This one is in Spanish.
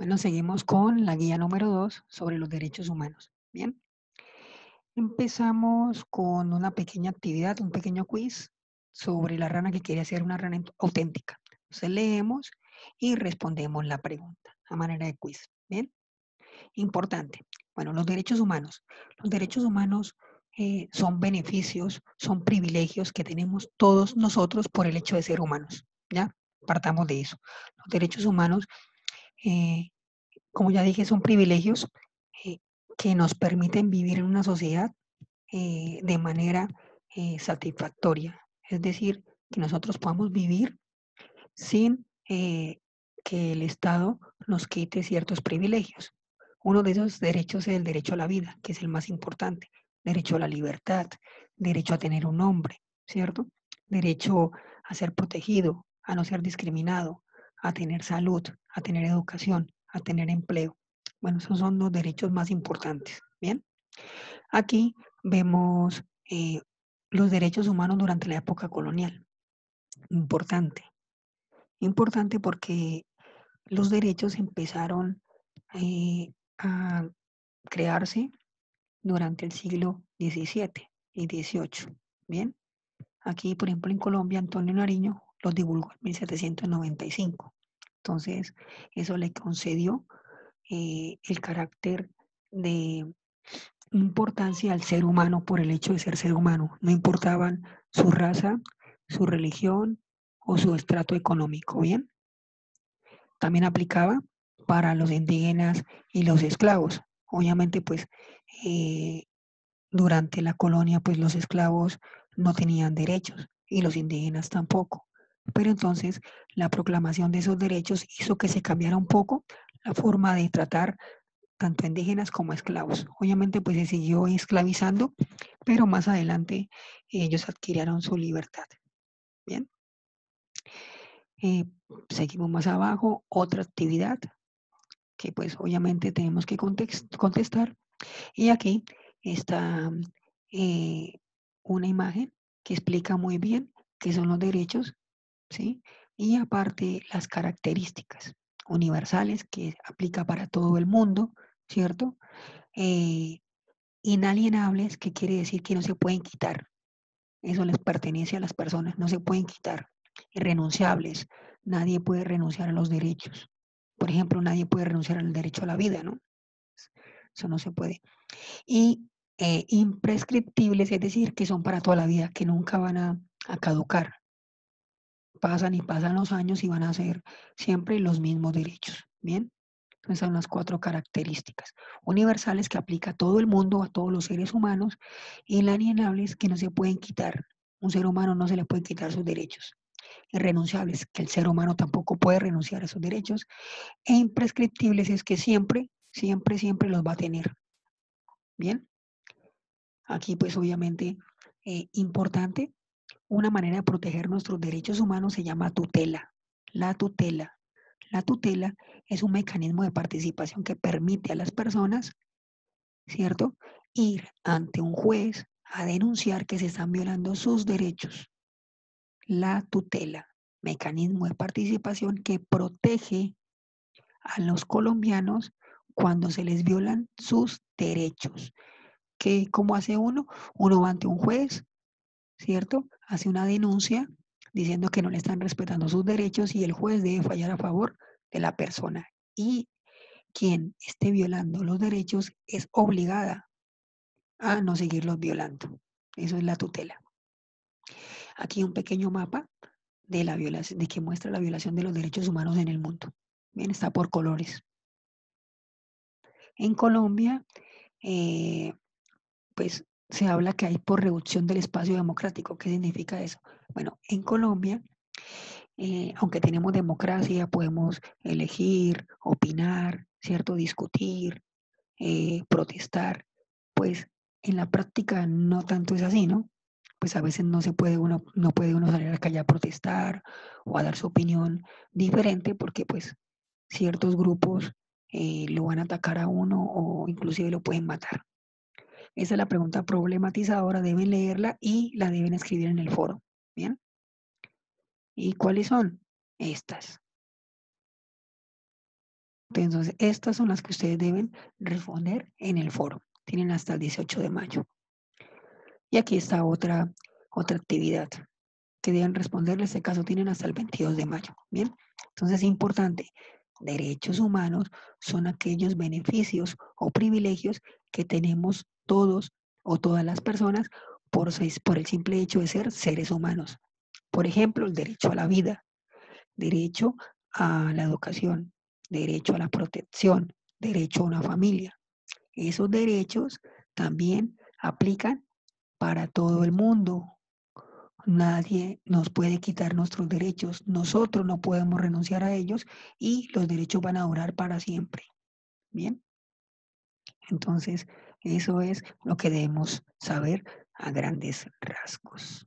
Bueno, seguimos con la guía número 2 sobre los derechos humanos. Bien, empezamos con una pequeña actividad, un pequeño quiz sobre la rana que quiere ser una rana auténtica. Entonces leemos y respondemos la pregunta a manera de quiz. Bien, importante. Bueno, los derechos humanos. Los derechos humanos son beneficios, son privilegios que tenemos todos nosotros por el hecho de ser humanos. ¿Ya? Partamos de eso. Los derechos humanos eh, como ya dije, son privilegios eh, que nos permiten vivir en una sociedad de manera satisfactoria. Es decir, que nosotros podamos vivir sin que el Estado nos quite ciertos privilegios. Uno de esos derechos es el derecho a la vida, que es el más importante. Derecho a la libertad, derecho a tener un nombre, ¿cierto? Derecho a ser protegido, a no ser discriminado, a tener salud, a tener educación, a tener empleo. Bueno, esos son los derechos más importantes. Bien, aquí vemos los derechos humanos durante la época colonial. Importante, importante porque los derechos empezaron a crearse durante el siglo XVII y XVIII. Bien, aquí, por ejemplo, en Colombia, Antonio Nariño los divulgó en 1795. Entonces, eso le concedió el carácter de importancia al ser humano por el hecho de ser ser humano. No importaban su raza, su religión o su estrato económico. Bien, también aplicaba para los indígenas y los esclavos. Obviamente, pues eh, durante la colonia, pues los esclavos no tenían derechos y los indígenas tampoco. Pero entonces la proclamación de esos derechos hizo que se cambiara un poco la forma de tratar tanto a indígenas como a esclavos. Obviamente, pues se siguió esclavizando, pero más adelante ellos adquirieron su libertad. Bien, eh, seguimos más abajo, otra actividad que pues obviamente tenemos que contestar. Y aquí está eh, una imagen que explica muy bien qué son los derechos, ¿sí? Y aparte las características universales que aplica para todo el mundo, ¿cierto? Eh, Inalienables, que quiere decir que no se pueden quitar. Eso les pertenece a las personas, no se pueden quitar. Irrenunciables, nadie puede renunciar a los derechos. Por ejemplo, nadie puede renunciar al derecho a la vida, ¿no? Eso no se puede. Y imprescriptibles, es decir, que son para toda la vida, que nunca van a caducar. Pasan y pasan los años y van a ser siempre los mismos derechos. Bien, entonces son las cuatro características universales que aplica a todo el mundo, a todos los seres humanos, y inalienables que no se pueden quitar. Un ser humano no se le puede quitar sus derechos. Irrenunciables, que el ser humano tampoco puede renunciar a sus derechos. E imprescriptibles es que siempre, siempre, siempre los va a tener. Bien, aquí pues obviamente importante, una manera de proteger nuestros derechos humanos se llama tutela. La tutela. La tutela es un mecanismo de participación que permite a las personas, ¿cierto?, ir ante un juez a denunciar que se están violando sus derechos. La tutela, mecanismo de participación que protege a los colombianos cuando se les violan sus derechos. ¿Cómo hace uno? Uno va ante un juez, ¿cierto? Hace una denuncia diciendo que no le están respetando sus derechos y el juez debe fallar a favor de la persona. Y quien esté violando los derechos es obligada a no seguirlos violando. Eso es la tutela. Aquí un pequeño mapa de la violación, de que muestra la violación de los derechos humanos en el mundo. Bien, está por colores. En Colombia, eh, pues se habla que hay por reducción del espacio democrático. ¿Qué significa eso? Bueno, en Colombia, aunque tenemos democracia, podemos elegir, opinar, ¿cierto? Discutir, protestar, pues en la práctica no tanto es así, ¿no? Pues a veces no puede uno salir a la calle a protestar o a dar su opinión diferente porque pues ciertos grupos lo van a atacar a uno o inclusive lo pueden matar. Esa es la pregunta problematizadora, deben leerla y la deben escribir en el foro. ¿Bien? ¿Y cuáles son? Estas. Entonces, estas son las que ustedes deben responder en el foro. Tienen hasta el 18 de mayo. Y aquí está otra actividad que deben responder. En este caso, tienen hasta el 22 de mayo. Bien, entonces es importante. Derechos humanos son aquellos beneficios o privilegios que tenemos todos o todas las personas por el simple hecho de ser seres humanos. Por ejemplo, el derecho a la vida, derecho a la educación, derecho a la protección, derecho a una familia. Esos derechos también aplican para todo el mundo. Nadie nos puede quitar nuestros derechos. Nosotros no podemos renunciar a ellos y los derechos van a durar para siempre. Bien, entonces eso es lo que debemos saber a grandes rasgos.